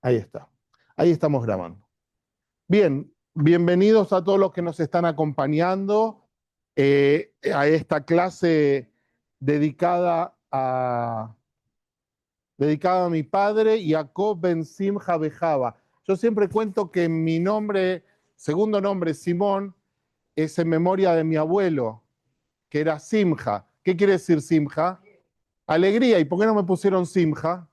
Ahí está. Ahí estamos grabando. Bien, bienvenidos a todos los que nos están acompañando a esta clase dedicada dedicada a mi padre, Jacob Ben Simcha Bejaba. Yo siempre cuento que mi nombre, segundo nombre, Simón, es en memoria de mi abuelo, que era Simcha. ¿Qué quiere decir Simcha? Alegría. ¿Y por qué no me pusieron Simcha?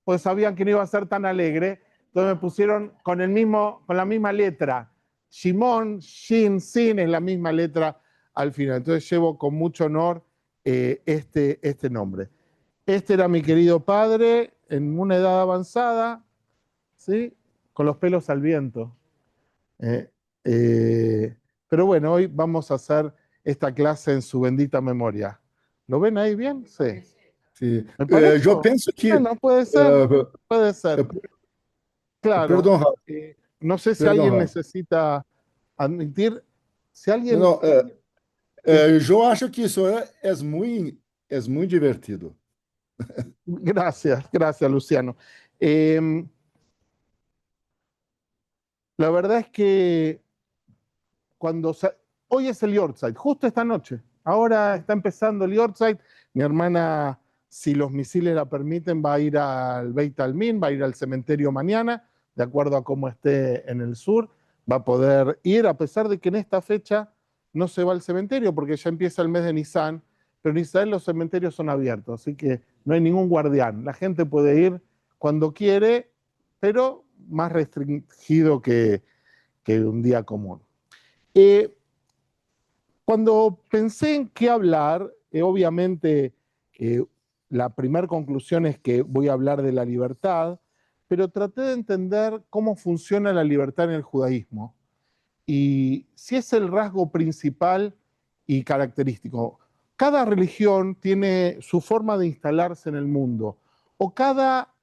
Pues sabían que no iba a ser tan alegre, entonces me pusieron con la misma letra. Shimon, Shin, Sin es la misma letra al final. Entonces llevo con mucho honor este nombre. Este era mi querido padre en una edad avanzada, ¿sí? Con los pelos al viento. Eh, eh, pero bueno, hoy vamos a hacer esta clase en su bendita memoria. ¿Lo ven ahí bien? Sí. Sim. ¿Me Eu parezco? penso que. Bueno, puede ser, eh, puede ser. Claro. perdão, Raul, No sé si perdão, alguien Raul. necesita admitir, si Não, alguien... não, eu acho que isso é muito divertido. Gracias, gracias, Luciano. Eh, la verdad es que cuando... Hoy es el Yorkshire, justo esta noche. Ahora está empezando el Yorkshire. Mi hermana, si los misiles la permiten, va a ir al Beit Almin, va a ir al cementerio mañana, de acuerdo a cómo esté en el sur. Va a poder ir, a pesar de que en esta fecha no se va al cementerio, porque ya empieza el mes de Nisan, pero en Israel los cementerios son abiertos, así que no hay ningún guardián. La gente puede ir cuando quiere, pero más restringido que un día común. Eh, Cuando pensé en qué hablar, obviamente la primera conclusión es que voy a hablar de la libertad, pero traté de entender cómo funciona la libertad en el judaísmo y si es el rasgo principal y característico. Cada religión tiene su forma de instalarse en el mundo, o cada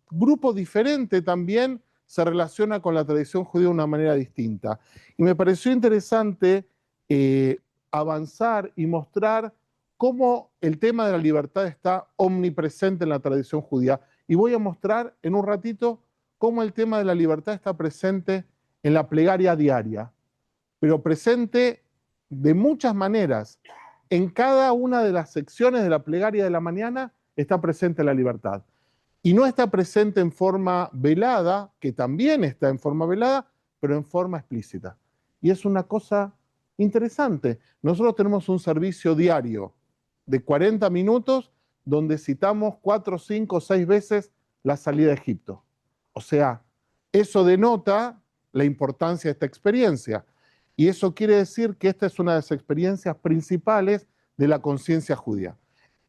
grupo diferente también se relaciona con la tradición judía de una manera distinta. Y me pareció interesante eh, avanzar y mostrar cómo el tema de la libertad está omnipresente en la tradición judía. Y voy a mostrar en un ratito cómo el tema de la libertad está presente en la plegaria diaria, pero presente de muchas maneras. En cada una de las secciones de la plegaria de la mañana está presente la libertad. Y no está presente en forma velada, que también está en forma velada, pero en forma explícita. Y es una cosa interesante. Nosotros tenemos un servicio diario de 40 minutos donde citamos 4, 5, 6 veces la salida de Egipto. O sea, eso denota la importancia de esta experiencia. Y eso quiere decir que esta es una de las experiencias principales de la conciencia judía.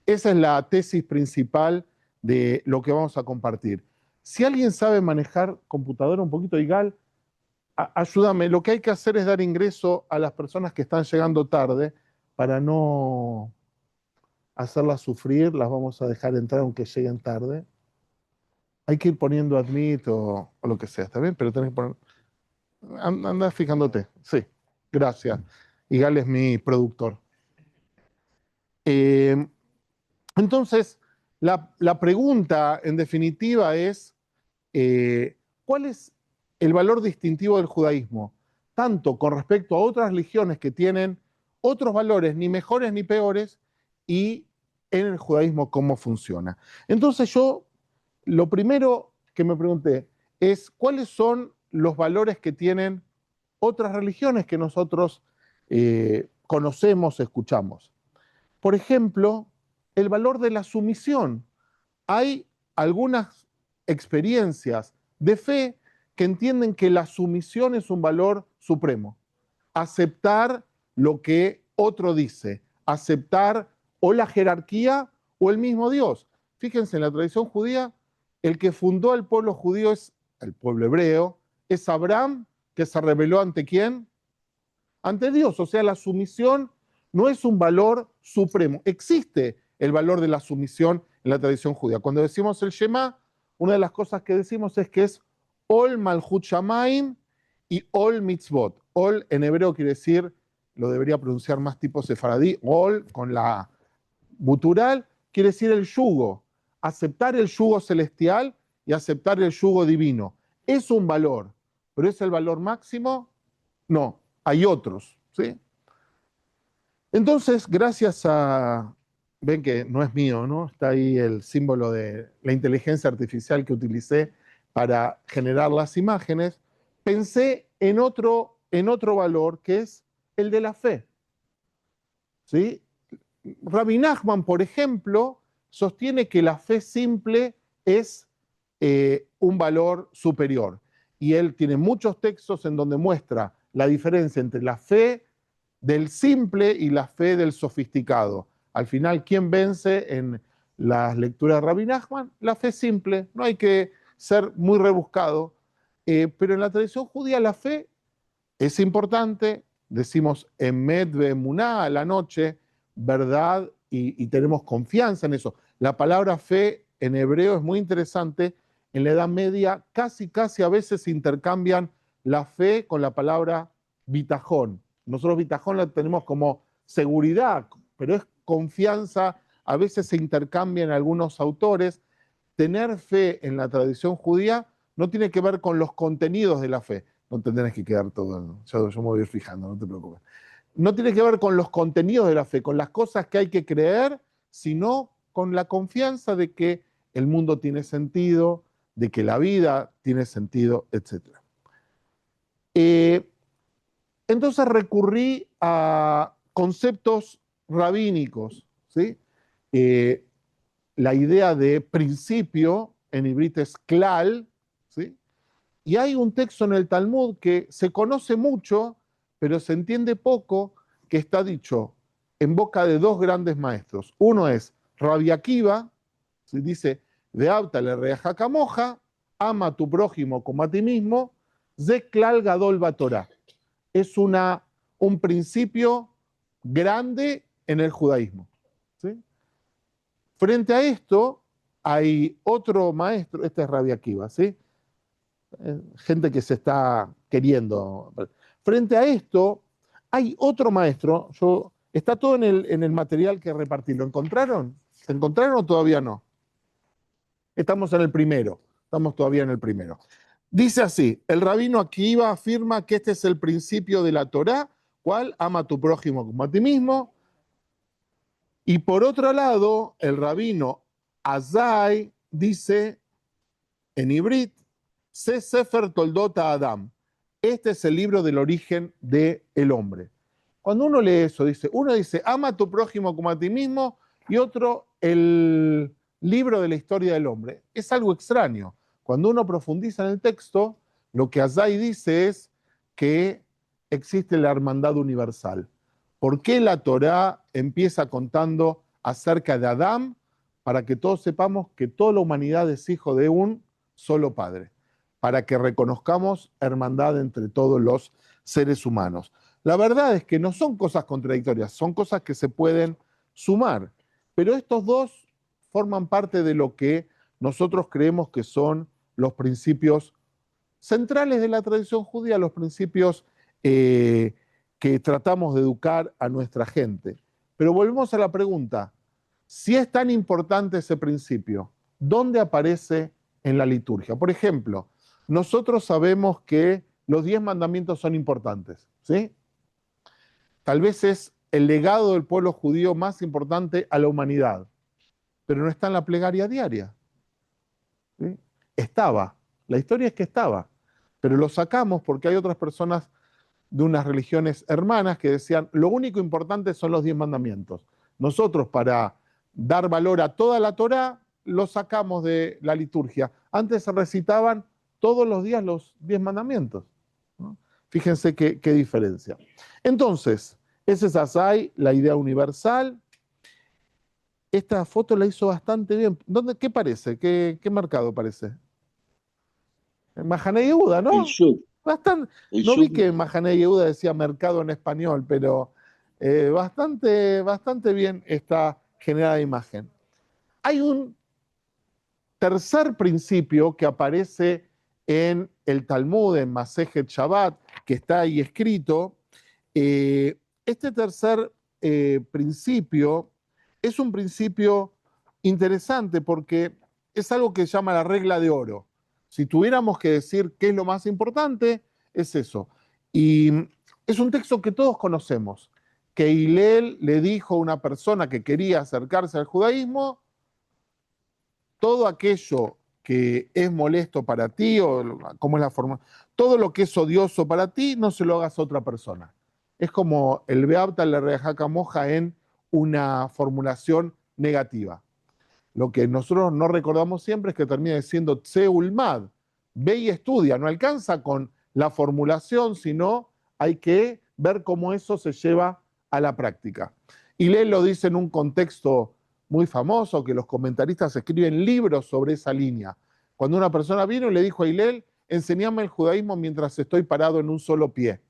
Esa es la tesis principal de lo que vamos a compartir. Si alguien sabe manejar computadora un poquito, Igal, ayúdame. Lo que hay que hacer es dar ingreso a las personas que están llegando tarde para no hacerlas sufrir. Las vamos a dejar entrar aunque lleguen tarde. Hay que ir poniendo admit o lo que sea, ¿está bien? Pero tenés que poner... Anda fijándote. Sí, gracias. Igal es mi productor. Eh, entonces, la pregunta en definitiva es, ¿cuál es el valor distintivo del judaísmo? Tanto con respecto a otras religiones que tienen otros valores, ni mejores ni peores, y en el judaísmo cómo funciona. Entonces yo, lo primero que me pregunté es, ¿cuáles son los valores que tienen otras religiones que nosotros conocemos, escuchamos? Por ejemplo, el valor de la sumisión. Hay algunas experiencias de fe que entienden que la sumisión es un valor supremo. Aceptar lo que otro dice, aceptar o la jerarquía o el mismo Dios. Fíjense, en la tradición judía, el que fundó el pueblo judío es el pueblo hebreo, es Abraham, que se rebeló ante quién? Ante Dios. O sea, la sumisión no es un valor supremo. Existe el valor de la sumisión en la tradición judía. Cuando decimos el Shema, una de las cosas que decimos es que es Ol Malchut Shamaim y Ol Mitzvot. Ol en hebreo quiere decir, lo debería pronunciar más tipo sefaradí, Ol con la gutural, quiere decir el yugo. Aceptar el yugo celestial y aceptar el yugo divino. Es un valor, pero ¿es el valor máximo? No, hay otros, ¿sí? Entonces, gracias a, ven que no es mío, ¿no? Está ahí el símbolo de la inteligencia artificial que utilicé para generar las imágenes, pensé en otro valor que es el de la fe, ¿sí? Rabbi Nachman, por ejemplo, sostiene que la fe simple es un valor superior. Y él tiene muchos textos en donde muestra la diferencia entre la fe del simple y la fe del sofisticado. Al final, ¿quién vence en las lecturas de Rabbi Nachman? La fe simple, no hay que ser muy rebuscado. Pero en la tradición judía la fe es importante, decimos emet ve'emuná a la noche, verdad, y tenemos confianza en eso. La palabra fe en hebreo es muy interesante. En la Edad Media casi a veces se intercambian la fe con la palabra bitajón. Nosotros bitajón la tenemos como seguridad, pero es confianza. A veces se intercambian algunos autores. Tener fe en la tradición judía no tiene que ver con los contenidos de la fe. No tendrás que quedar todo, yo me voy a ir fijando, no te preocupes. No tiene que ver con los contenidos de la fe, con las cosas que hay que creer, sino con la confianza de que el mundo tiene sentido, de que la vida tiene sentido, etc. Entonces recurrí a conceptos rabínicos, ¿sí? La idea de principio en hebreo es klal, ¿sí? Y hay un texto en el Talmud que se conoce mucho, pero se entiende poco, que está dicho en boca de dos grandes maestros. Uno es Rabbi Akiva, ¿sí? Dice, de Abta le reaja camoja, ama a tu prójimo como a ti mismo, Zeklal Gadol Batorá. Es un principio grande en el judaísmo, ¿sí? Frente a esto, hay otro maestro, este es Rabbi Akiva, ¿sí? Gente que se está queriendo. Frente a esto, hay otro maestro, está todo en el material que repartí. ¿Lo encontraron? ¿Se encontraron o todavía no? Estamos en el primero, estamos todavía en el primero. Dice así, el rabino Akiva afirma que este es el principio de la Torá, cual ama a tu prójimo como a ti mismo. Y por otro lado, el rabino Azai dice en Ibrit, Se Sefer Toldota Adam. Este es el libro del origen del hombre. Cuando uno lee eso, uno dice, ama a tu prójimo como a ti mismo, y otro, el libro de la historia del hombre. Es algo extraño. Cuando uno profundiza en el texto, lo que Azai dice es que existe la hermandad universal. ¿Por qué la Torá empieza contando acerca de Adán? Para que todos sepamos que toda la humanidad es hijo de un solo Padre, para que reconozcamos hermandad entre todos los seres humanos. La verdad es que no son cosas contradictorias, son cosas que se pueden sumar, pero estos dos forman parte de lo que nosotros creemos que son los principios centrales de la tradición judía, los principios que tratamos de educar a nuestra gente. Pero volvemos a la pregunta, si es tan importante ese principio, ¿dónde aparece en la liturgia? Por ejemplo, nosotros sabemos que los 10 mandamientos son importantes, ¿sí? Tal vez es el legado del pueblo judío más importante a la humanidad, pero no está en la plegaria diaria, ¿sí? Estaba, la historia es que estaba, pero lo sacamos porque hay otras personas de unas religiones hermanas que decían, lo único importante son los 10 mandamientos. Nosotros, para dar valor a toda la Torá, lo sacamos de la liturgia. Antes se recitaban todos los días los 10 mandamientos, ¿no? Fíjense qué diferencia. Entonces, ese es Asai, la idea universal. Esta foto la hizo bastante bien. ¿Qué parece? ¿Qué mercado parece? Mahané Yehuda, El ¿no? Shuk, Bastante, el no vi Shuk. que Mahané Yehuda decía mercado en español, pero bastante bien esta generada imagen. Hay un tercer principio que aparece en el Talmud, en Masejet Shabbat, que está ahí escrito. Este tercer principio es un principio interesante porque es algo que se llama la regla de oro. Si tuviéramos que decir qué es lo más importante, es eso. Y es un texto que todos conocemos, que Hillel le dijo a una persona que quería acercarse al judaísmo: todo aquello que es molesto para ti, o cómo es la forma, todo lo que es odioso para ti, no se lo hagas a otra persona. Es como el Beabta le rejaca moja en una formulación negativa. Lo que nosotros no recordamos siempre es que termina diciendo Tseulmad, ve y estudia, no alcanza con la formulación, sino hay que ver cómo eso se lleva a la práctica. Y Hillel lo dice en un contexto muy famoso, que los comentaristas escriben libros sobre esa línea. Cuando una persona vino y le dijo a Hillel: enséñame el judaísmo mientras estoy parado en un solo pie.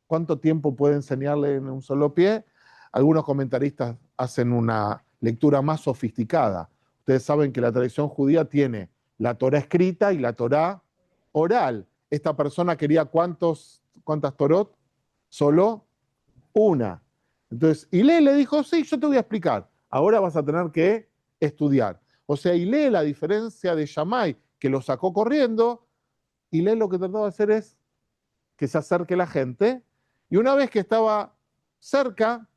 ¿Cuánto tiempo puede enseñarle en un solo pie? Algunos comentaristas hacen una lectura más sofisticada. Ustedes saben que la tradición judía tiene la Torá escrita y la Torá oral. Esta persona quería ¿cuántas Torot? Solo una. Entonces, Hillel le dijo: sí, yo te voy a explicar. Ahora vas a tener que estudiar. O sea, Hillel, a diferencia de Shammai, que lo sacó corriendo, Hillel lo que trató de hacer es que se acerque la gente, y una vez que estaba cerca,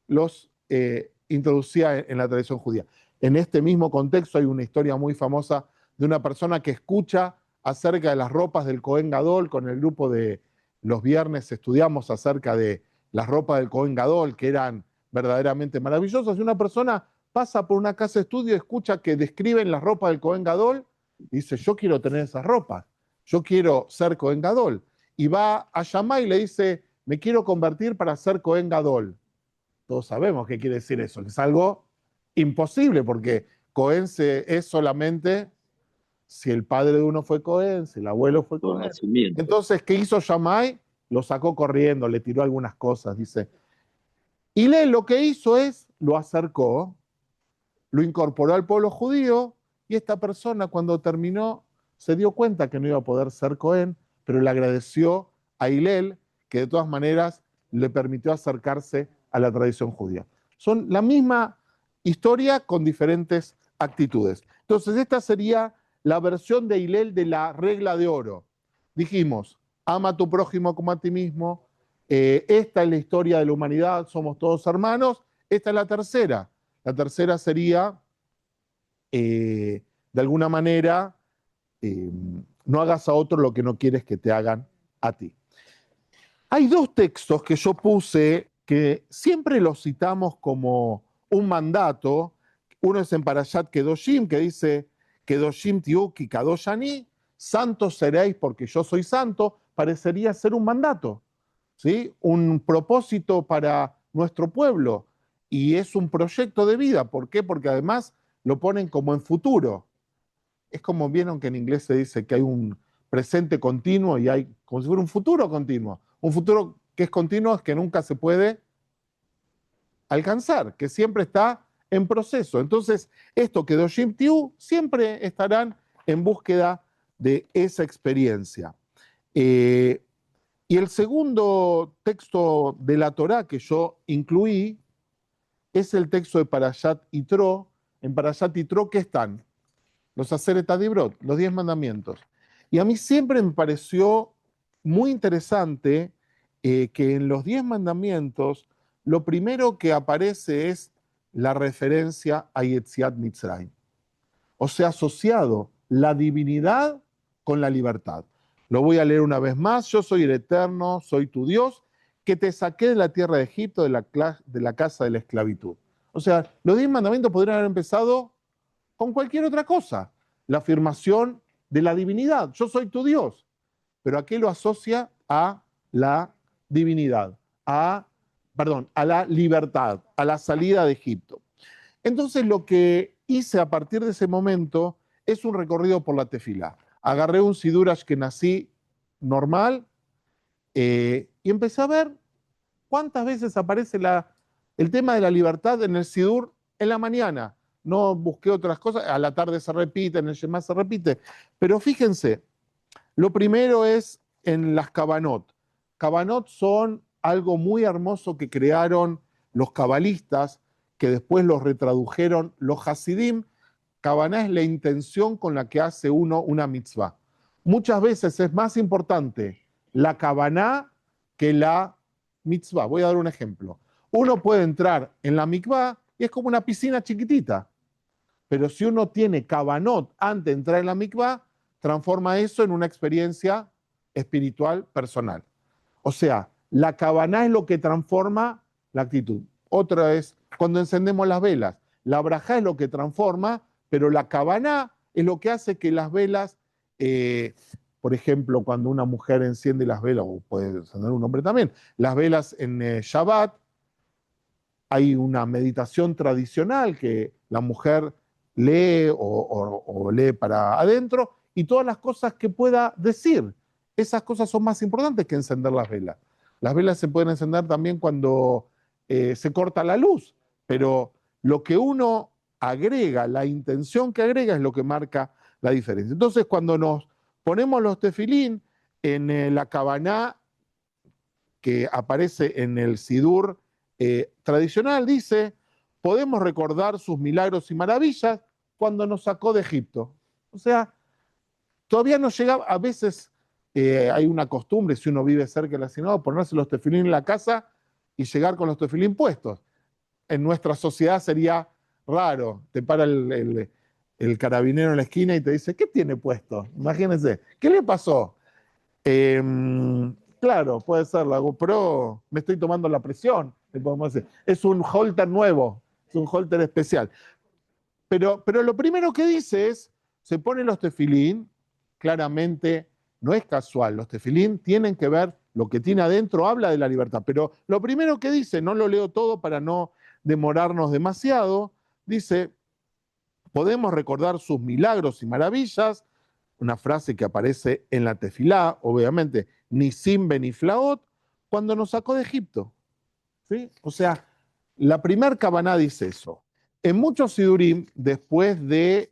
los introducía en la tradición judía. En este mismo contexto hay una historia muy famosa de una persona que escucha acerca de las ropas del Cohen Gadol. Con el grupo de los viernes estudiamos acerca de las ropas del Cohen Gadol, que eran verdaderamente maravillosas, y una persona pasa por una casa de estudio, escucha que describen las ropas del Cohen Gadol, y dice: yo quiero tener esas ropas, yo quiero ser Cohen Gadol. Y va a Shammai y le dice: me quiero convertir para ser Cohen Gadol. Todos sabemos qué quiere decir eso, que es algo imposible, porque Cohen es solamente si el padre de uno fue Cohen, si el abuelo fue Cohen. Entonces, ¿qué hizo Shammai? Lo sacó corriendo, le tiró algunas cosas, dice. Y Hillel lo que hizo es, lo acercó, lo incorporó al pueblo judío, y esta persona, cuando terminó, se dio cuenta que no iba a poder ser Cohen, pero le agradeció a Hillel, que de todas maneras le permitió acercarse a la tradición judía. Son la misma historia con diferentes actitudes. Entonces, esta sería la versión de Hillel de la regla de oro. Dijimos: ama a tu prójimo como a ti mismo. Esta es la historia de la humanidad, somos todos hermanos. Esta es la tercera. La tercera sería, de alguna manera, no hagas a otro lo que no quieres que te hagan a ti. Hay dos textos que yo puse que siempre los citamos como un mandato. Uno es en Parashat Kedoshim, que dice: Kedoshim tiuki kadoshani, santos seréis porque yo soy santo. Parecería ser un mandato, ¿sí? Un propósito para nuestro pueblo, y es un proyecto de vida. ¿Por qué? Porque además lo ponen como en futuro. Es como, vieron que en inglés se dice que hay un presente continuo y hay como si fuera un futuro continuo. Un futuro que es continuo es que nunca se puede alcanzar, que siempre está en proceso. Entonces, esto que Doshim Tiu siempre estarán en búsqueda de esa experiencia. Y el segundo texto de la Torá que yo incluí es el texto de Parashat Yitro. En Parashat Yitro, ¿qué están? Los Aseret Adibrot, los 10 mandamientos. Y a mí siempre me pareció muy interesante que en los 10 mandamientos lo primero que aparece es la referencia a Yetziat Mitzrayim. O sea, asociado la divinidad con la libertad. Lo voy a leer una vez más. Yo soy el Eterno, soy tu Dios, que te saqué de la tierra de Egipto, de la casa de la esclavitud. O sea, los 10 mandamientos podrían haber empezado con cualquier otra cosa. La afirmación de la divinidad: yo soy tu Dios. Pero aquí lo asocia a la divinidad, a la libertad, a la salida de Egipto. Entonces, lo que hice a partir de ese momento es un recorrido por la tefilá. Agarré un Sidur Ashkenazí normal, y empecé a ver cuántas veces aparece el tema de la libertad en el Sidur en la mañana. No busqué otras cosas, a la tarde se repite, en el Shema se repite. Pero fíjense, lo primero es en las Kabanot. Kabanot son algo muy hermoso que crearon los cabalistas, que después los retradujeron los Hasidim. Kavaná es la intención con la que hace uno una mitzvah. Muchas veces es más importante la kavaná que la mitzvah. Voy a dar un ejemplo. Uno puede entrar en la mikvah y es como una piscina chiquitita. Pero si uno tiene kavanot antes de entrar en la mikvah, transforma eso en una experiencia espiritual personal. O sea, la kavaná es lo que transforma la actitud. Otra es cuando encendemos las velas. La brajá es lo que transforma, pero la kavaná es lo que hace que las velas, por ejemplo, cuando una mujer enciende las velas, o puede encender un hombre también, las velas en Shabbat, hay una meditación tradicional que la mujer lee o lee para adentro y todas las cosas que pueda decir. Esas cosas son más importantes que encender las velas. Las velas se pueden encender también cuando se corta la luz, pero lo que uno agrega, la intención que agrega es lo que marca la diferencia. Entonces, cuando nos ponemos los tefilín en la kavaná que aparece en el Sidur tradicional, dice, podemos recordar sus milagros y maravillas cuando nos sacó de Egipto. O sea, todavía no llegaba, a veces hay una costumbre, si uno vive cerca de la sinagoga, ponerse los tefilín en la casa y llegar con los tefilín puestos. En nuestra sociedad sería raro, te para el carabinero en la esquina y te dice, ¿qué tiene puesto? Imagínense, ¿qué le pasó? Claro, puede ser la GoPro, me estoy tomando la presión, le podemos decir. Es un holter nuevo, es un holter especial. Pero lo primero que dice es, se ponen los tefilín, claramente no es casual, los tefilín tienen que ver, lo que tiene adentro habla de la libertad, pero lo primero que dice, no lo leo todo para no demorarnos demasiado, dice, podemos recordar sus milagros y maravillas, una frase que aparece en la tefilá, obviamente, Nisim beniflaot, cuando nos sacó de Egipto. ¿Sí? O sea, la primer Kavaná dice eso. En muchos sidurim, después de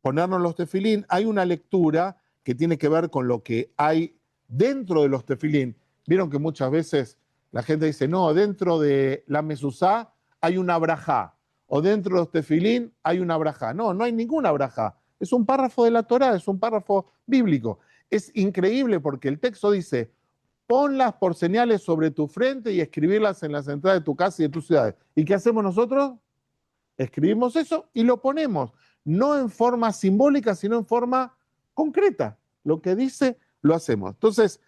ponernos los tefilín, hay una lectura que tiene que ver con lo que hay dentro de los tefilín. Vieron que muchas veces la gente dice, no, dentro de la mesuzá hay una brajá, o dentro de los tefilín hay una brajá. No, no hay ninguna brajá. Es un párrafo de la Torá, es un párrafo bíblico. Es increíble porque el texto dice, ponlas por señales sobre tu frente y escribirlas en las entradas de tu casa y de tus ciudades. ¿Y qué hacemos nosotros? Escribimos eso y lo ponemos, no en forma simbólica, sino en forma concreta. Lo que dice, lo hacemos. Entonces,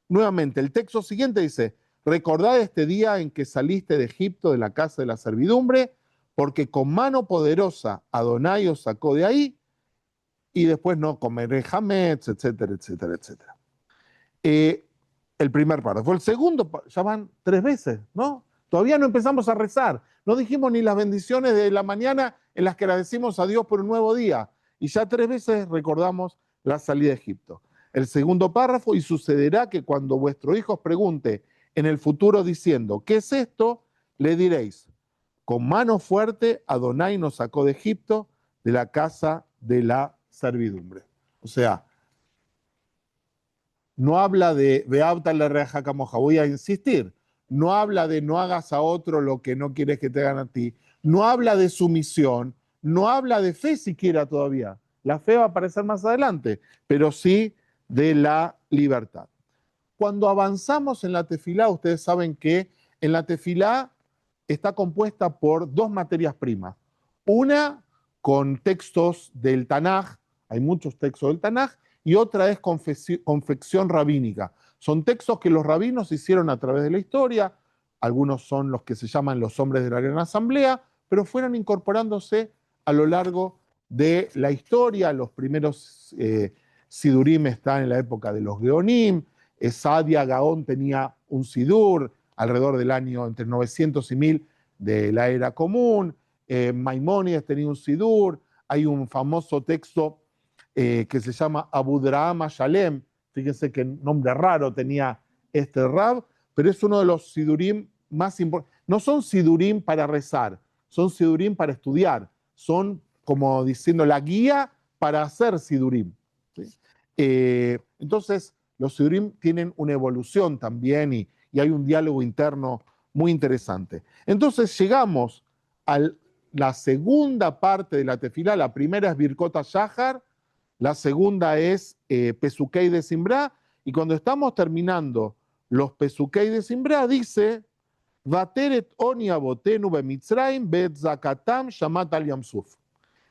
nuevamente, el texto siguiente dice, recordad este día en que saliste de Egipto, de la casa de la servidumbre, porque con mano poderosa Adonai os sacó de ahí, y después no comeré hametz, etcétera, etcétera, etcétera. El primer párrafo. El segundo, ya van 3 veces, ¿no? Todavía no empezamos a rezar. No dijimos ni las bendiciones de la mañana en las que agradecimos a Dios por un nuevo día. Y ya 3 veces recordamos la salida de Egipto. El segundo párrafo, y sucederá que cuando vuestro hijo os pregunte en el futuro diciendo, ¿qué es esto? Le diréis, con mano fuerte Adonai nos sacó de Egipto, de la casa de la servidumbre. O sea, no habla de Beabta la reja camoja, voy a insistir. No habla de no hagas a otro lo que no quieres que te hagan a ti. No habla de sumisión. No habla de fe siquiera todavía. La fe va a aparecer más adelante, pero sí de la libertad. Cuando avanzamos en la tefilá, ustedes saben que en la tefilá está compuesta por 2 materias primas. Una con textos del Tanaj, hay muchos textos del Tanaj, y otra es confección rabínica. Son textos que los rabinos hicieron a través de la historia, algunos son los que se llaman los hombres de la gran asamblea, pero fueron incorporándose a lo largo de la historia. Los primeros sidurim están en la época de los Geonim, Sadia Gaón tenía un sidur alrededor del año entre 900 y 1000 de la era común, Maimónides tenía un sidur, hay un famoso texto que se llama Abudraham Shalem, fíjense qué nombre raro tenía este rab, pero es uno de los sidurim más importantes. No son sidurim para rezar, son sidurim para estudiar, son como diciendo la guía para hacer sidurim. ¿Sí? Entonces, los sidurim tienen una evolución también y hay un diálogo interno muy interesante. Entonces llegamos al la segunda parte de la tefilá. La primera es Birkot HaShahar, la segunda es Pesukei de Simbrá, y cuando estamos terminando los Pesukei de Simbrá, dice, Vateret oni abotenu bemitzrayim bet zakatam shamat al yamsuf.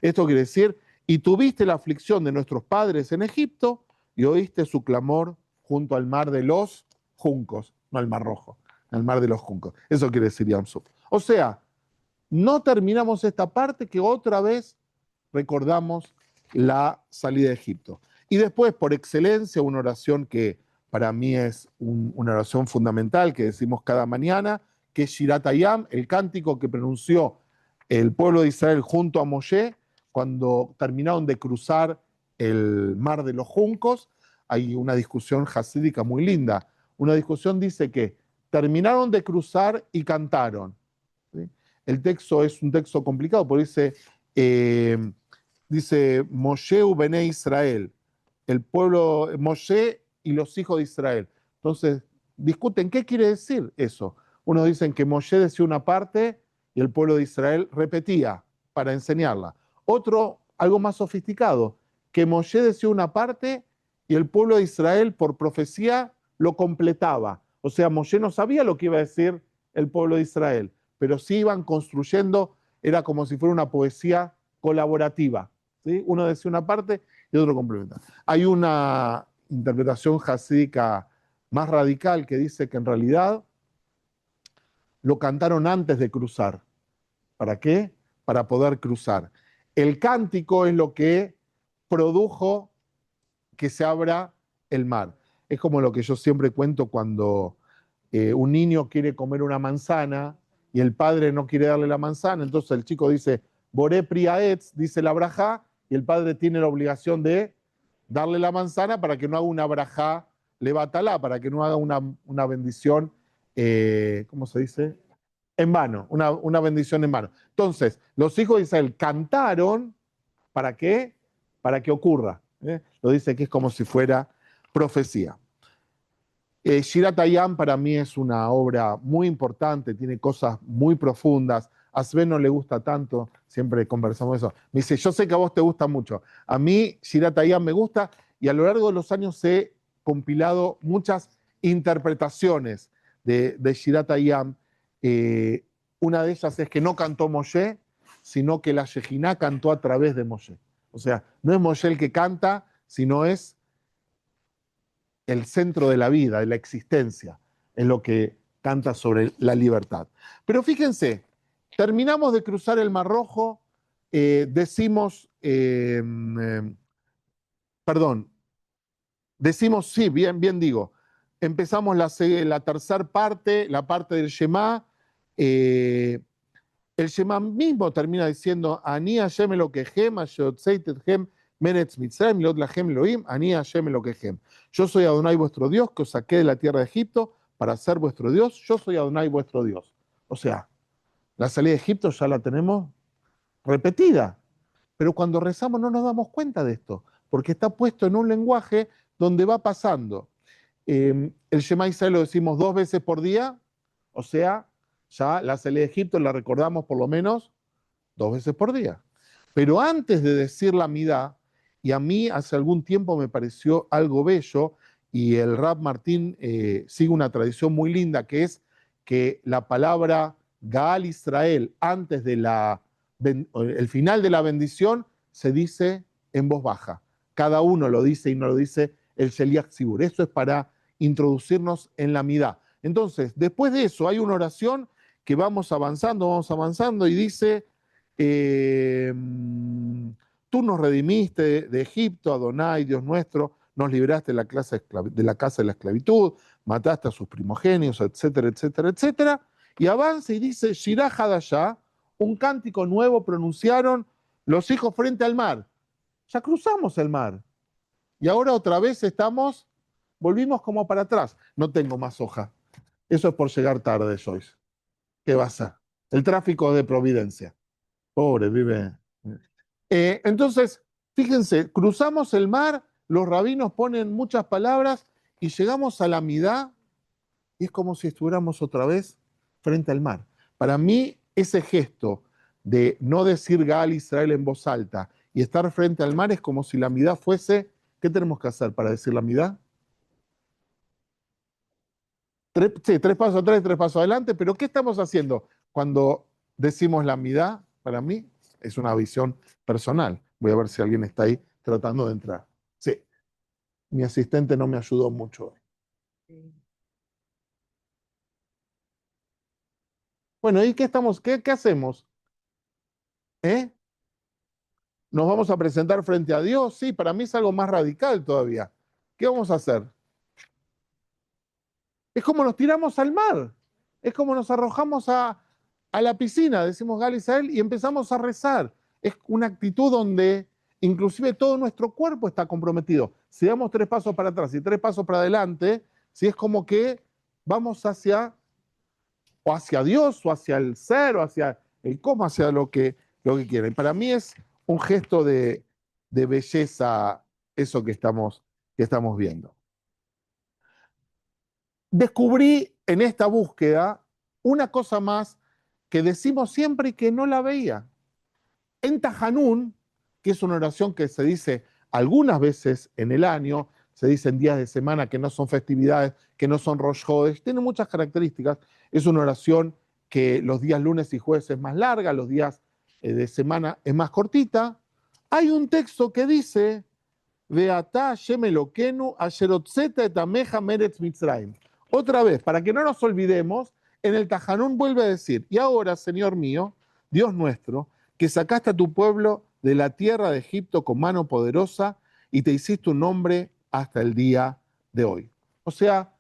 Esto quiere decir, y tuviste la aflicción de nuestros padres en Egipto, y oíste su clamor junto al mar de los juncos, no al mar rojo, al mar de los juncos. Eso quiere decir Yamsuf. O sea, no terminamos esta parte que otra vez recordamos la salida de Egipto. Y después, por excelencia, una oración que para mí es una oración fundamental que decimos cada mañana, que es Shirat Hayam, el cántico que pronunció el pueblo de Israel junto a Moshe cuando terminaron de cruzar el mar de los juncos. Hay una discusión hasídica muy linda. Una discusión dice que terminaron de cruzar y cantaron. ¿Sí? El texto es un texto complicado porque dice Moshe u Bene Israel, el pueblo, Moshe y los hijos de Israel. Entonces, discuten qué quiere decir eso. Unos dicen que Moshe decía una parte y el pueblo de Israel repetía para enseñarla. Otro, algo más sofisticado, que Moshe decía una parte y el pueblo de Israel por profecía lo completaba. O sea, Moshe no sabía lo que iba a decir el pueblo de Israel, pero sí iban construyendo, era como si fuera una poesía colaborativa. ¿Sí? Uno decía una parte y otro complementa. Hay una interpretación hasídica más radical que dice que en realidad lo cantaron antes de cruzar. ¿Para qué? Para poder cruzar. El cántico es lo que produjo que se abra el mar. Es como lo que yo siempre cuento cuando un niño quiere comer una manzana y el padre no quiere darle la manzana, entonces el chico dice, Boré priaetz, dice la brajá, y el padre tiene la obligación de darle la manzana para que no haga una brajá levatalá, para que no haga una bendición, ¿cómo se dice? En vano, una bendición en vano. Entonces, los hijos de Israel cantaron, ¿para qué? Para que ocurra. Lo dice que es como si fuera profecía. Shirat Hayam para mí es una obra muy importante, tiene cosas muy profundas. A Sven no le gusta tanto, siempre conversamos eso. Me dice, yo sé que a vos te gusta mucho. A mí Shirat Hayam me gusta y a lo largo de los años he compilado muchas interpretaciones de Shirat Hayam. Una de ellas es que no cantó Moshe, sino que la Shejiná cantó a través de Moshe. O sea, no es Moshe el que canta, sino es el centro de la vida, de la existencia, es lo que canta sobre la libertad. Pero fíjense, terminamos de cruzar el Mar Rojo, decimos, sí, bien digo, empezamos la tercera parte, la parte del Shema, el Shema mismo termina diciendo, Ani Hashem Elokehem, asher hotzeitetchem meretz Mitzrayim, lot lachem Elohim, Ani Hashem Elokehem. Yo soy Adonai vuestro Dios, que os saqué de la tierra de Egipto para ser vuestro Dios. Yo soy Adonai vuestro Dios. O sea, la salida de Egipto ya la tenemos repetida. Pero cuando rezamos no nos damos cuenta de esto, porque está puesto en un lenguaje donde va pasando. El Shema Israel lo decimos 2 veces por día, o sea, ya la salida de Egipto la recordamos por lo menos 2 veces por día. Pero antes de decir la midá, y a mí hace algún tiempo me pareció algo bello, y el Rab Martín sigue una tradición muy linda, que es que la palabra Gaal Israel, antes de el final de la bendición, se dice en voz baja. Cada uno lo dice y no lo dice el Sheliach Tzibur. Eso es para introducirnos en la midá. Entonces, después de eso hay una oración que vamos avanzando y dice, tú nos redimiste de Egipto, Adonai, Dios nuestro, nos libraste de la casa de la esclavitud, mataste a sus primogenios, etcétera, etcétera, etcétera. Y avanza y dice, Shirah Hadashah, un cántico nuevo pronunciaron los hijos frente al mar. Ya cruzamos el mar. Y ahora otra vez volvimos como para atrás. No tengo más hoja. Eso es por llegar tarde, Joyce. ¿Qué va a ser? El tráfico de Providencia. Pobre, vive. Entonces, fíjense, cruzamos el mar, los rabinos ponen muchas palabras y llegamos a la midá y es como si estuviéramos otra vez frente al mar. Para mí, ese gesto de no decir Gal Israel en voz alta y estar frente al mar es como si la midá fuese, ¿qué tenemos que hacer para decir la midá? Sí, 3 pasos atrás y 3 pasos adelante, pero ¿qué estamos haciendo cuando decimos la midá? Para mí es una visión personal. Voy a ver si alguien está ahí tratando de entrar. Sí, mi asistente no me ayudó mucho hoy. Bueno, ¿y qué hacemos? ¿Eh? ¿Nos vamos a presentar frente a Dios? Sí, para mí es algo más radical todavía. ¿Qué vamos a hacer? Es como nos tiramos al mar, es como nos arrojamos a la piscina, decimos Gal Israel, y empezamos a rezar. Es una actitud donde inclusive todo nuestro cuerpo está comprometido. Si damos 3 pasos para atrás y 3 pasos para adelante, si es como que vamos hacia Dios, o hacia el ser, o hacia el cómo, hacia lo que quieren. Para mí es un gesto de belleza eso que estamos viendo. Descubrí en esta búsqueda una cosa más que decimos siempre y que no la veía. En Tajanún, que es una oración que se dice algunas veces en el año, se dice en días de semana que no son festividades, que no son Rosh Hodesh, tiene muchas características. Es una oración que los días lunes y jueves es más larga, los días de semana es más cortita. Hay un texto que dice Veatá Hashem Eloquenu asher hotzeta et ameja meretz Mitzrayim. Otra vez, para que no nos olvidemos, en el Tajanún vuelve a decir, y ahora, Señor mío, Dios nuestro, que sacaste a tu pueblo de la tierra de Egipto con mano poderosa y te hiciste un nombre hasta el día de hoy. O sea,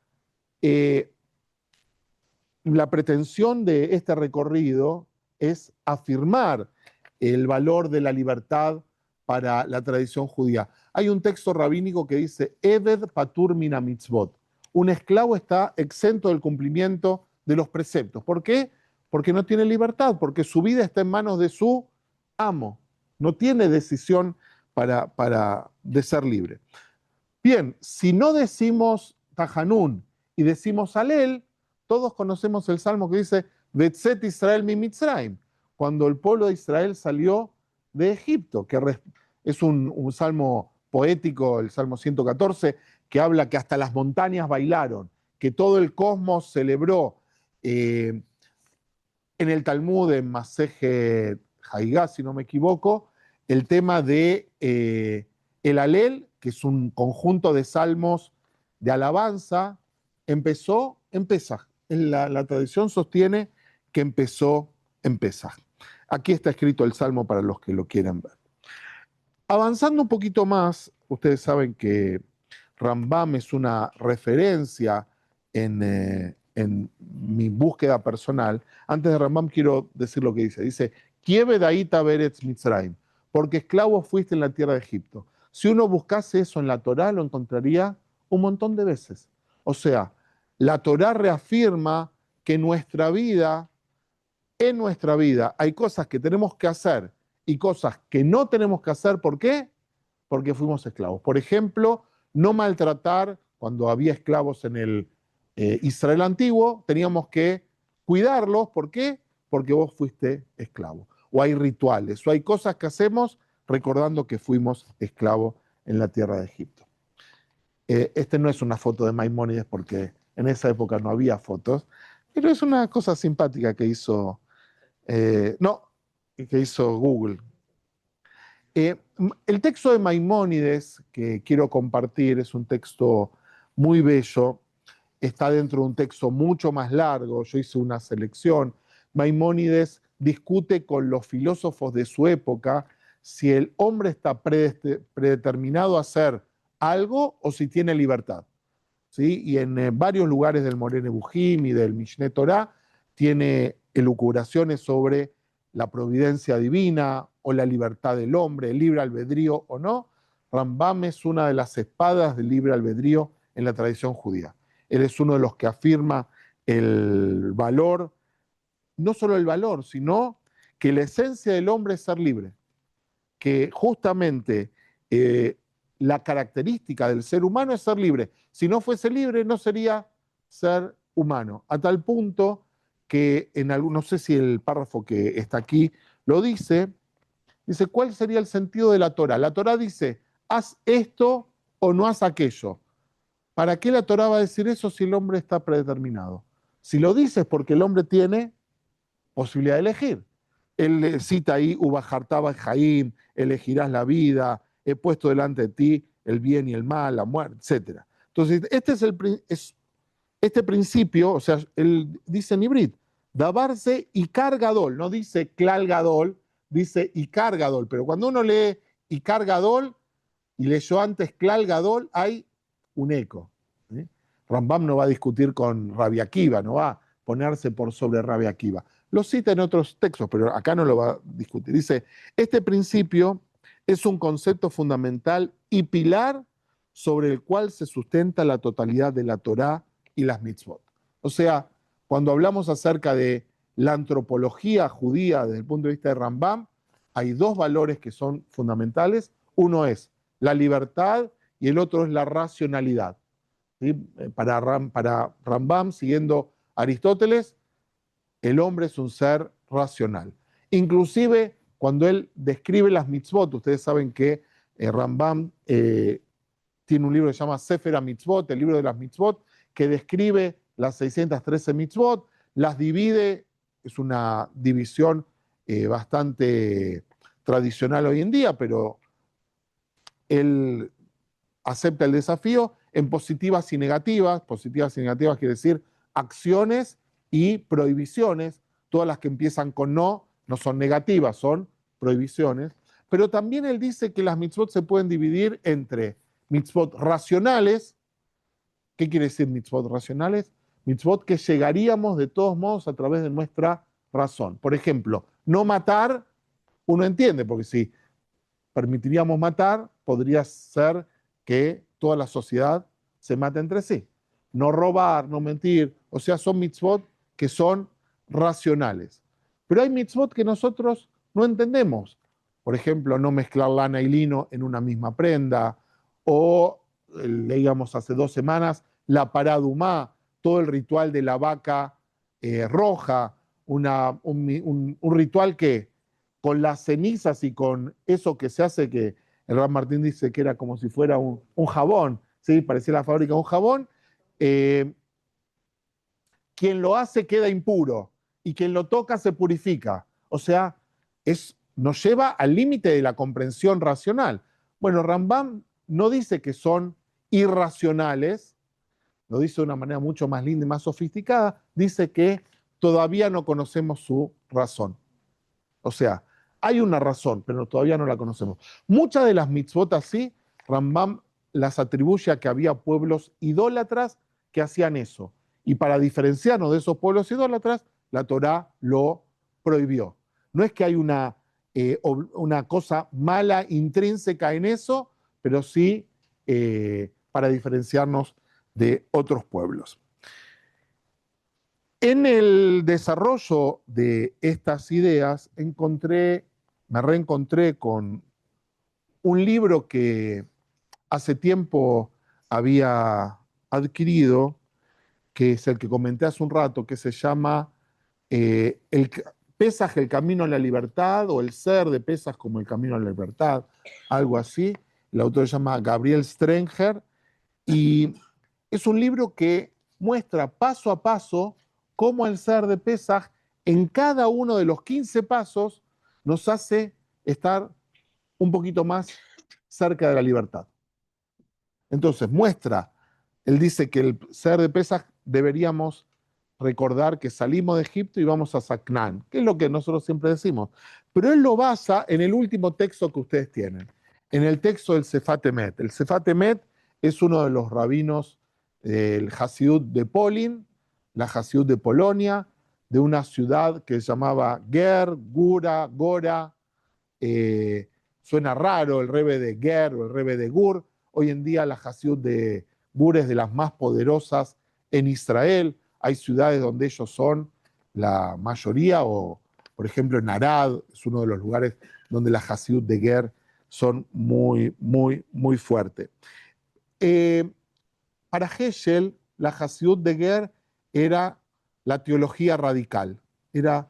la pretensión de este recorrido es afirmar el valor de la libertad para la tradición judía. Hay un texto rabínico que dice, Eved patur mina mitzvot. Un esclavo está exento del cumplimiento de los preceptos. ¿Por qué? Porque no tiene libertad, porque su vida está en manos de su amo. No tiene decisión de ser libre. Bien, si no decimos Tajanún y decimos Alel, todos conocemos el salmo que dice, Betzet Israel mi Mitzrayim, cuando el pueblo de Israel salió de Egipto, que es un salmo poético, el salmo 114, que habla que hasta las montañas bailaron, que todo el cosmos celebró. En el Talmud, en Maseje Haigá, si no me equivoco, el tema de el Alel, que es un conjunto de salmos de alabanza, empezó en Pesaj. La tradición sostiene que empezó en Pesaj. Aquí está escrito el salmo para los que lo quieran ver. Avanzando un poquito más, ustedes saben que Rambam es una referencia en mi búsqueda personal. Antes de Rambam quiero decir lo que dice. Dice, Kieve daita beretz Mitzrayim, porque esclavo fuiste en la tierra de Egipto. Si uno buscase eso en la Torá, lo encontraría un montón de veces. O sea, la Torá reafirma que en nuestra vida, hay cosas que tenemos que hacer y cosas que no tenemos que hacer. ¿Por qué? Porque fuimos esclavos. Por ejemplo, no maltratar, cuando había esclavos en el Israel antiguo, teníamos que cuidarlos. ¿Por qué? Porque vos fuiste esclavo. O hay rituales, o hay cosas que hacemos recordando que fuimos esclavos en la tierra de Egipto. Este no es una foto de Maimónides porque en esa época no había fotos, pero es una cosa simpática que hizo, que hizo Google. El texto de Maimónides que quiero compartir es un texto muy bello, está dentro de un texto mucho más largo, yo hice una selección. Maimónides discute con los filósofos de su época si el hombre está predeterminado a hacer algo o si tiene libertad. ¿Sí? Y en varios lugares del Moreh Nebuchim y del Mishneh Torah tiene elucubraciones sobre la providencia divina o la libertad del hombre, el libre albedrío o no. Rambam es una de las espadas del libre albedrío en la tradición judía. Él es uno de los que afirma el valor, no solo el valor, sino que la esencia del hombre es ser libre, que justamente la característica del ser humano es ser libre. Si no fuese libre, no sería ser humano. A tal punto que no sé si el párrafo que está aquí lo dice, dice, ¿cuál sería el sentido de la Torá? La Torá dice, haz esto o no haz aquello. ¿Para qué la Torá va a decir eso si el hombre está predeterminado? Si lo dice es porque el hombre tiene posibilidad de elegir. Él cita ahí, Ubajartaba Jaim, elegirás la vida, he puesto delante de ti el bien y el mal, la muerte, etc. Entonces, este principio, o sea, él dice en hibrid, dabarse y cargadol, no dice clalgadol, dice y cargadol, pero cuando uno lee y cargadol y leyó antes clalgadol, hay un eco. ¿Sí? Rambam no va a discutir con Rabbi Akiva, no va a ponerse por sobre Rabbi Akiva. Lo cita en otros textos, pero acá no lo va a discutir. Dice, este principio es un concepto fundamental y pilar sobre el cual se sustenta la totalidad de la Torá y las mitzvot. O sea, cuando hablamos acerca de la antropología judía desde el punto de vista de Rambam, hay dos valores que son fundamentales. Uno es la libertad y el otro es la racionalidad. ¿Sí? Para Rambam, siguiendo Aristóteles, el hombre es un ser racional. Inclusive cuando él describe las mitzvot, ustedes saben que Rambam tiene un libro que se llama Sefer HaMitzvot, el libro de las mitzvot, que describe las 613 mitzvot, las divide, es una división bastante tradicional hoy en día, pero él acepta el desafío en positivas y negativas. Positivas y negativas quiere decir acciones y prohibiciones. Todas las que empiezan con no son negativas, son prohibiciones. Pero también él dice que las mitzvot se pueden dividir entre mitzvot racionales. ¿Qué quiere decir mitzvot racionales? Mitzvot que llegaríamos de todos modos a través de nuestra razón. Por ejemplo, no matar, uno entiende, porque si permitiríamos matar, podría ser que toda la sociedad se mate entre sí. No robar, no mentir, o sea, son mitzvot que son racionales. Pero hay mitzvot que nosotros no entendemos. Por ejemplo, no mezclar lana y lino en una misma prenda, o leíamos hace 2 semanas, la paradumá, todo el ritual de la vaca roja, un ritual que con las cenizas y con eso que se hace, que el Rab Martín dice que era como si fuera un jabón, ¿sí? Parecía la fábrica de un jabón, eh, quien lo hace queda impuro y quien lo toca se purifica. O sea, nos lleva al límite de la comprensión racional. Bueno, Rambam no dice que son irracionales, lo dice de una manera mucho más linda y más sofisticada, dice que todavía no conocemos su razón. O sea, hay una razón, pero todavía no la conocemos. Muchas de las mitzvot así, Rambam las atribuye a que había pueblos idólatras que hacían eso. Y para diferenciarnos de esos pueblos idólatras, la Torá lo prohibió. No es que hay una cosa mala intrínseca en eso, pero sí para diferenciarnos de otros pueblos. En el desarrollo de estas ideas me reencontré con un libro que hace tiempo había adquirido, que es el que comenté hace un rato, que se llama Pesaj, el camino a la libertad, o el ser de Pesaj como el camino a la libertad, algo así. El autor se llama Gabriel Strenger, y es un libro que muestra paso a paso cómo el ser de Pesaj en cada uno de los 15 pasos nos hace estar un poquito más cerca de la libertad. Entonces él dice que el ser de Pesaj deberíamos recordar que salimos de Egipto y vamos a Sacnán, que es lo que nosotros siempre decimos. Pero él lo basa en el último texto que ustedes tienen, en el texto del Sefat Emet. El Sefat Emet es uno de los rabinos del Hasidut de Polin, la Hasidut de Polonia, de una ciudad que se llamaba Ger, Gora. Suena raro el Rebe de Ger o el Rebe de Gur. Hoy en día la Hasidut de Gur es de las más poderosas en Israel. Hay ciudades donde ellos son la mayoría, o por ejemplo en Arad es uno de los lugares donde la Hasidut de Ger son muy, muy, muy fuertes. Para Heschel, la Hasidut de Ger era la teología radical, era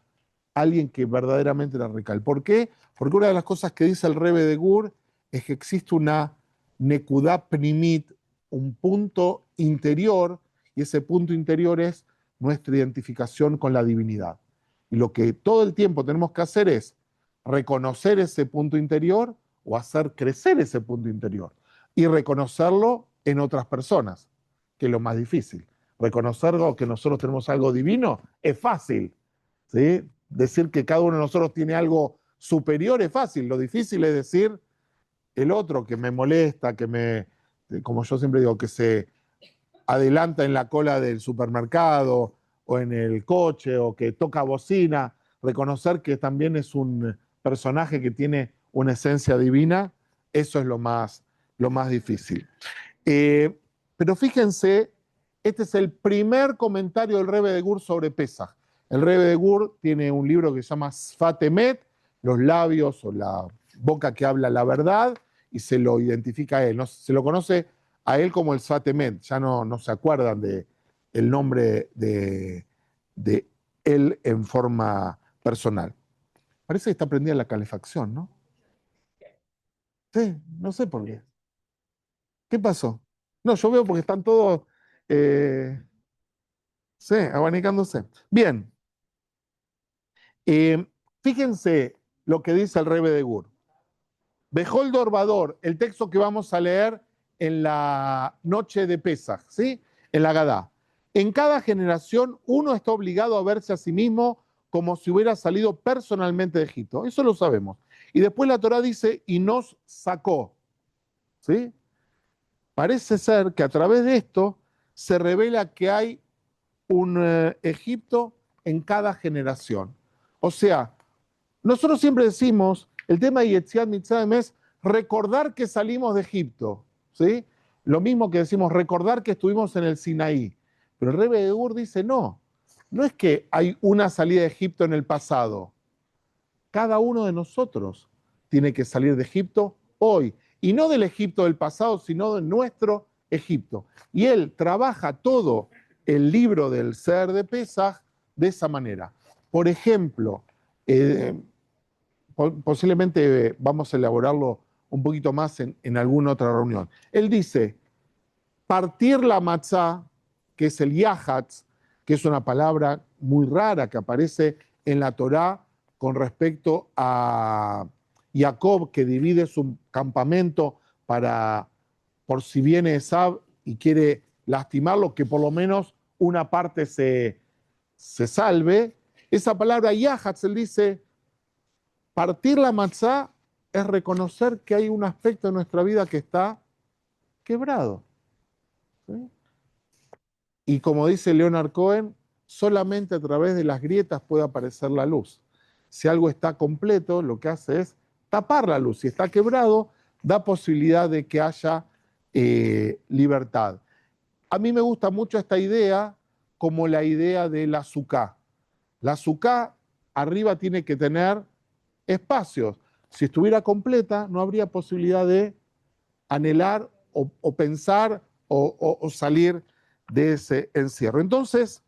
alguien que verdaderamente era recal. ¿Por qué? Porque una de las cosas que dice el Rebbe de Gur es que existe una nekudá pnimit, un punto interior, y ese punto interior es nuestra identificación con la divinidad. Y lo que todo el tiempo tenemos que hacer es reconocer ese punto interior o hacer crecer ese punto interior y reconocerlo en otras personas, que es lo más difícil. Reconocer que nosotros tenemos algo divino es fácil, ¿sí? Decir que cada uno de nosotros tiene algo superior es fácil, lo difícil es decir el otro que me molesta, como yo siempre digo, que se adelanta en la cola del supermercado o en el coche o que toca bocina, reconocer que también es un personaje que tiene una esencia divina, eso es lo más difícil. Pero fíjense, este es el primer comentario del Rebbe de Gur sobre Pesaj. El Rebbe de Gur tiene un libro que se llama Sfat Emet, los labios o la boca que habla la verdad, y se lo identifica a él. ¿No? Se lo conoce a él como el Sfat Emet, ya no se acuerdan del nombre de él en forma personal. Parece que está prendida la calefacción, ¿no? Sí, no sé por qué. ¿Qué pasó? No, yo veo porque están todos, sí, abanicándose. Bien, eh, fíjense lo que dice el Rebbe de Gur. Bejol Dorbador, el texto que vamos a leer en la noche de Pesaj, ¿sí? En la Gadá. En cada generación uno está obligado a verse a sí mismo como si hubiera salido personalmente de Egipto. Eso lo sabemos. Y después la Torá dice, y nos sacó, ¿sí? Parece ser que a través de esto se revela que hay un Egipto en cada generación. O sea, nosotros siempre decimos, el tema de Yetziat Mitzrayim es recordar que salimos de Egipto, ¿sí? Lo mismo que decimos recordar que estuvimos en el Sinaí. Pero el Rebbe de Gur dice, no es que hay una salida de Egipto en el pasado. Cada uno de nosotros tiene que salir de Egipto hoy. Y no del Egipto del pasado, sino de nuestro Egipto. Y él trabaja todo el libro del Ser de Pesaj de esa manera. Por ejemplo, posiblemente vamos a elaborarlo un poquito más en alguna otra reunión. Él dice, partir la matzá, que es el yahatz, que es una palabra muy rara que aparece en la Torá con respecto a Jacob, que divide su campamento por si viene Esab y quiere lastimarlo, que por lo menos una parte se salve. Esa palabra yahatz, él dice, partir la matzá es reconocer que hay un aspecto de nuestra vida que está quebrado, ¿sí? Y como dice Leonard Cohen, solamente a través de las grietas puede aparecer la luz. Si algo está completo, lo que hace es tapar la luz. Si está quebrado, da posibilidad de que haya libertad. A mí me gusta mucho esta idea como la idea de la suká. La suká arriba tiene que tener espacios. Si estuviera completa, no habría posibilidad de anhelar o pensar o salir de ese encierro. Entonces,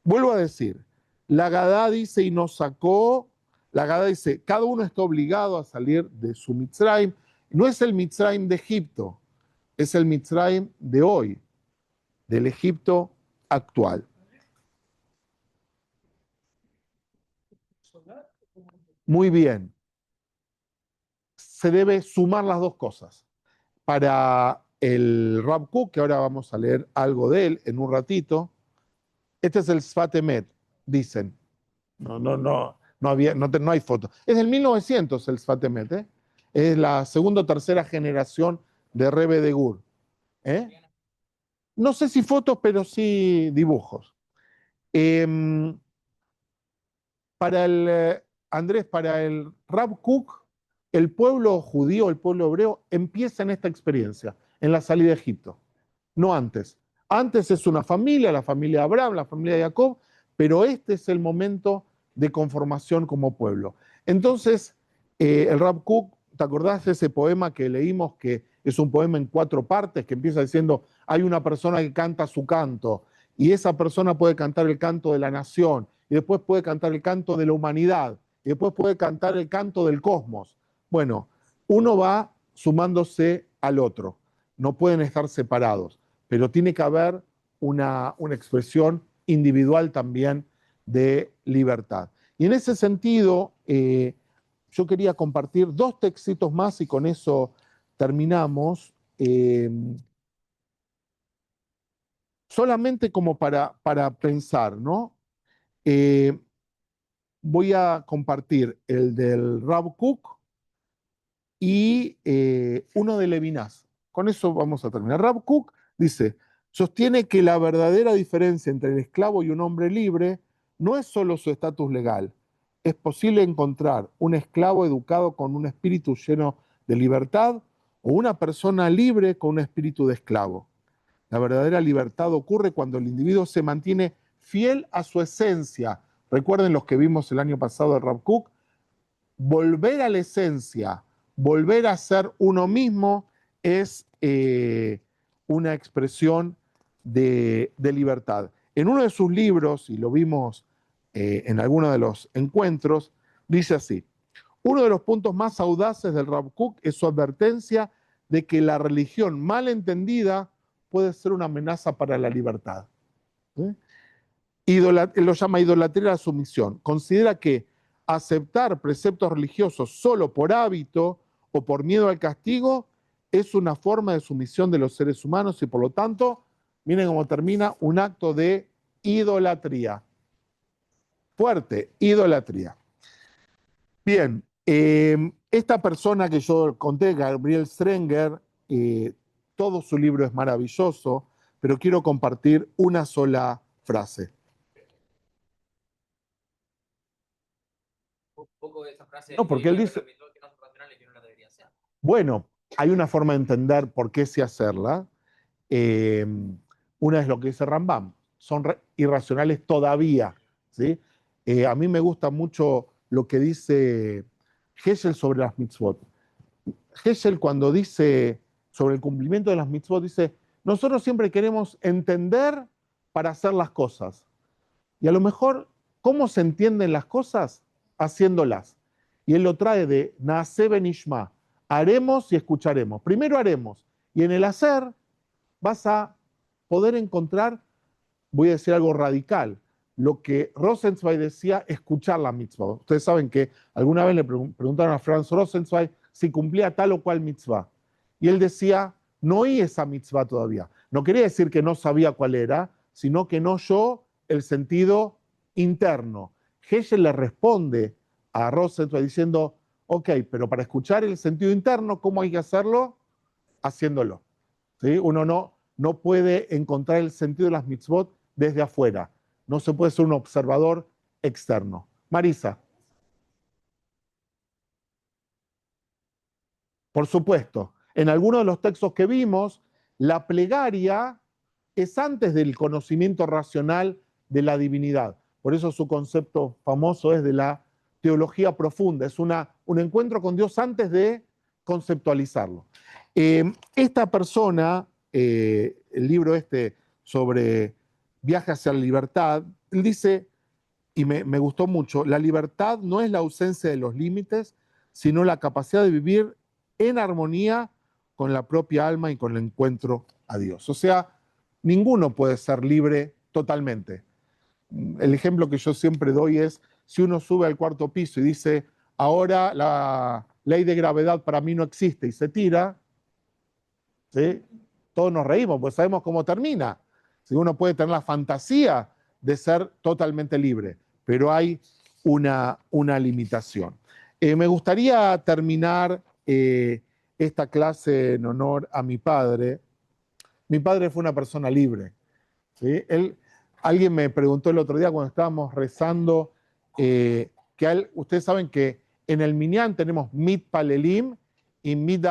vuelvo a decir, la Gadá dice y nos sacó, la Gadá dice, cada uno está obligado a salir de su Mitzrayim. No es el Mitzrayim de Egipto, es el Mitzrayim de hoy, del Egipto actual. Muy bien, se debe sumar las dos cosas. Para el Rav Kook, que ahora vamos a leer algo de él en un ratito, este es el Sfat Emet, dicen. No hay foto. Es del 1900 el Sfat Emet, ¿eh? Es la segunda o tercera generación de Rebbe de Gur. ¿Eh? No sé si fotos, pero sí dibujos. Eh, Andrés, para el Rav Kook, el pueblo judío, el pueblo hebreo, empieza en esta experiencia, en la salida de Egipto, no antes. Antes es una familia, la familia de Abraham, la familia de Jacob, pero este es el momento de conformación como pueblo. Entonces, el Rav Kook, ¿te acordás de ese poema que leímos, que es un poema en 4 partes, que empieza diciendo, hay una persona que canta su canto, y esa persona puede cantar el canto de la nación, y después puede cantar el canto de la humanidad, y después puede cantar el canto del cosmos. Bueno, uno va sumándose al otro, no pueden estar separados, pero tiene que haber una expresión individual también de libertad. Y en ese sentido, yo quería compartir dos textitos más y con eso terminamos. Solamente como para pensar, ¿no? Eh, Voy a compartir el del Rav Kook y uno de Levinas. Con eso vamos a terminar. Rav Kook dice, sostiene que la verdadera diferencia entre el esclavo y un hombre libre no es solo su estatus legal. Es posible encontrar un esclavo educado con un espíritu lleno de libertad o una persona libre con un espíritu de esclavo. La verdadera libertad ocurre cuando el individuo se mantiene fiel a su esencia. Recuerden los que vimos el año pasado de Rav Kook, volver a la esencia, volver a ser uno mismo es una expresión de libertad. En uno de sus libros, y lo vimos en alguno de los encuentros, dice así, uno de los puntos más audaces del Rav Kook es su advertencia de que la religión mal entendida puede ser una amenaza para la libertad. ¿Eh? Él lo llama idolatría a la sumisión. Considera que aceptar preceptos religiosos solo por hábito o por miedo al castigo es una forma de sumisión de los seres humanos y por lo tanto, miren cómo termina, un acto de idolatría. Fuerte, idolatría. Bien, esta persona que yo conté, Gabriel Strenger, todo su libro es maravilloso, pero quiero compartir una sola frase. Un poco de esa frase No, porque él dice, que no son racionales, que no la debería hacer. bueno, hay una forma de entender por qué sí hacerla. Una es lo que dice Rambam, son irracionales todavía, ¿sí? A mí me gusta mucho lo que dice Heschel sobre las mitzvot. Heschel cuando dice sobre el cumplimiento de las mitzvot, dice, nosotros siempre queremos entender para hacer las cosas. Y a lo mejor, ¿cómo se entienden las cosas? Haciéndolas. Y él lo trae de Naaseh Benishma, haremos y escucharemos. Primero haremos, y en el hacer vas a poder encontrar, voy a decir algo radical, lo que Rosenzweig decía, escuchar la mitzvah. Ustedes saben que alguna vez le preguntaron a Franz Rosenzweig si cumplía tal o cual mitzvah. Y él decía, no oí esa mitzvah todavía. No quería decir que no sabía cuál era, sino que no oyó el sentido interno. Heschel le responde a Rosenzweig diciendo, ok, pero para escuchar el sentido interno, ¿cómo hay que hacerlo? Haciéndolo. ¿Sí? Uno no puede encontrar el sentido de las mitzvot desde afuera. No se puede ser un observador externo. Marisa. Por supuesto, en algunos de los textos que vimos, la plegaria es antes del conocimiento racional de la divinidad. Por eso su concepto famoso es de la teología profunda. Es un encuentro con Dios antes de conceptualizarlo. Esta persona, el libro este sobre viaje hacia la libertad, él dice, y me gustó mucho, la libertad no es la ausencia de los límites, sino la capacidad de vivir en armonía con la propia alma y con el encuentro a Dios. O sea, ninguno puede ser libre totalmente. El ejemplo que yo siempre doy es, si uno sube al cuarto piso y dice, ahora la ley de gravedad para mí no existe y se tira, ¿sí? Todos nos reímos, pues sabemos cómo termina. Si uno puede tener la fantasía de ser totalmente libre, pero hay una limitación. Me gustaría terminar esta clase en honor a mi padre. Mi padre fue una persona libre, ¿sí? Alguien me preguntó el otro día cuando estábamos rezando ustedes saben que en el Minyan tenemos mit palelim y mit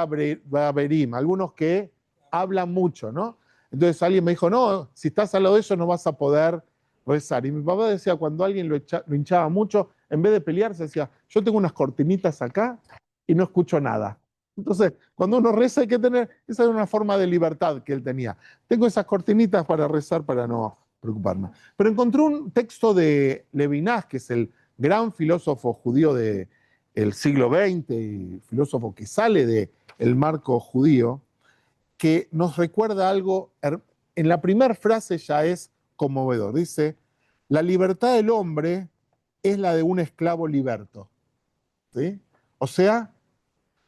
baberim, algunos que hablan mucho, ¿no? Entonces alguien me dijo, no, si estás al lado de eso no vas a poder rezar. Y mi papá decía, cuando alguien lo hinchaba mucho, en vez de pelearse, decía, yo tengo unas cortinitas acá y no escucho nada. Entonces, cuando uno reza hay que tener, esa era una forma de libertad que él tenía. Tengo esas cortinitas para rezar, para no preocuparme. Pero encontré un texto de Levinas, que es el gran filósofo judío del siglo XX, y filósofo que sale del marco judío, que nos recuerda algo, en la primera frase ya es conmovedor. Dice, la libertad del hombre es la de un esclavo liberto. ¿Sí? O sea,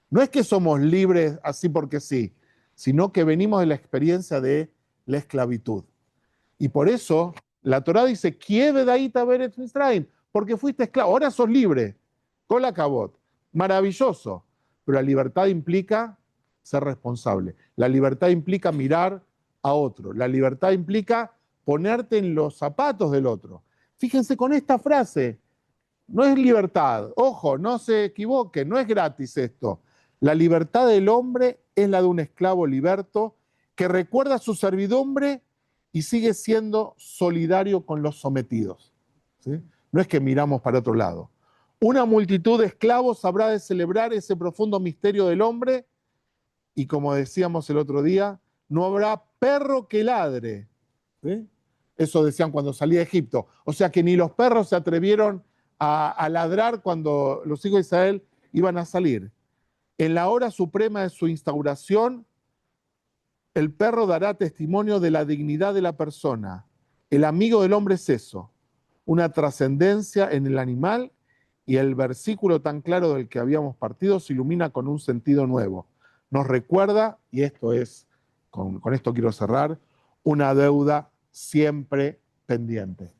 no es que somos libres así porque sí, sino que venimos de la experiencia de la esclavitud. Y por eso la Torá dice, "Quieve daita beret Misraim", porque fuiste esclavo, ahora sos libre. Cola cabot, maravilloso. Pero la libertad implica ser responsable. La libertad implica mirar a otro. La libertad implica ponerte en los zapatos del otro. Fíjense con esta frase, no es libertad, ojo, no se equivoque, no es gratis esto. La libertad del hombre es la de un esclavo liberto que recuerda su servidumbre y sigue siendo solidario con los sometidos. ¿Sí? No es que miramos para otro lado. Una multitud de esclavos habrá de celebrar ese profundo misterio del hombre y, como decíamos el otro día, no habrá perro que ladre. ¿Sí? Eso decían cuando salí de Egipto. O sea que ni los perros se atrevieron a ladrar cuando los hijos de Israel iban a salir. En la hora suprema de su instauración, el perro dará testimonio de la dignidad de la persona. El amigo del hombre es eso, una trascendencia en el animal, y el versículo tan claro del que habíamos partido se ilumina con un sentido nuevo. Nos recuerda, y esto es, con esto quiero cerrar, una deuda siempre pendiente.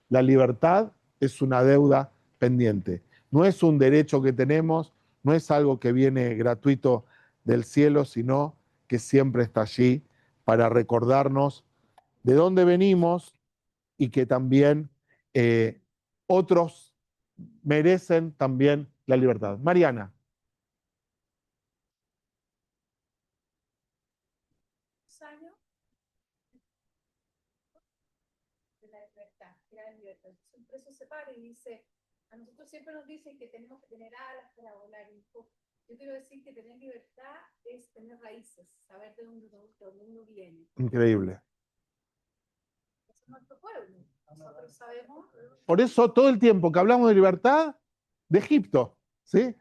La libertad es una deuda pendiente. No es un derecho que tenemos, no es algo que viene gratuito del cielo, sino que siempre está allí para recordarnos de dónde venimos y que también otros merecen también la libertad. Mariana. Años de la libertad, era la libertad. Un preso se para y dice, a nosotros siempre nos dicen que tenemos que tener alas para volar. Yo quiero decir que tener libertad es tener raíces, saber de dónde uno viene. Increíble. Eso es nuestro pueblo. Nosotros sabemos. Por eso todo el tiempo que hablamos de libertad, de Egipto, ¿sí?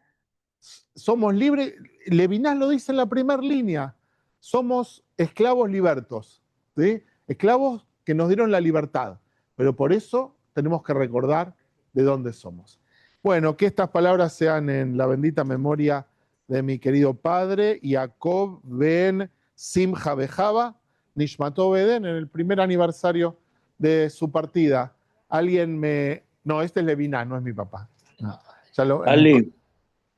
Somos libres, Levinas lo dice en la primera línea, somos esclavos libertos, ¿sí? Esclavos que nos dieron la libertad, pero por eso tenemos que recordar de dónde somos. Bueno, que estas palabras sean en la bendita memoria de mi querido padre, Jacob ben Simcha Bejaba, Nishmato Beden, en el primer aniversario de su partida. Alguien me... No, este es Levinas, no es mi papá. No, ya lo... Ali,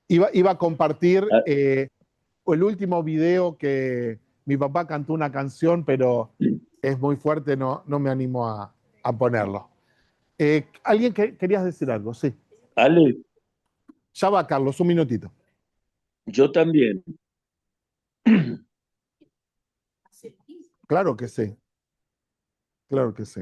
Iba a compartir el último video que mi papá cantó una canción, pero es muy fuerte, no me animo a ponerlo. ¿Alguien querías decir algo? Sí. Ali, Ya va, Carlos, un minutito. yo también. Claro que sí. Claro que sí.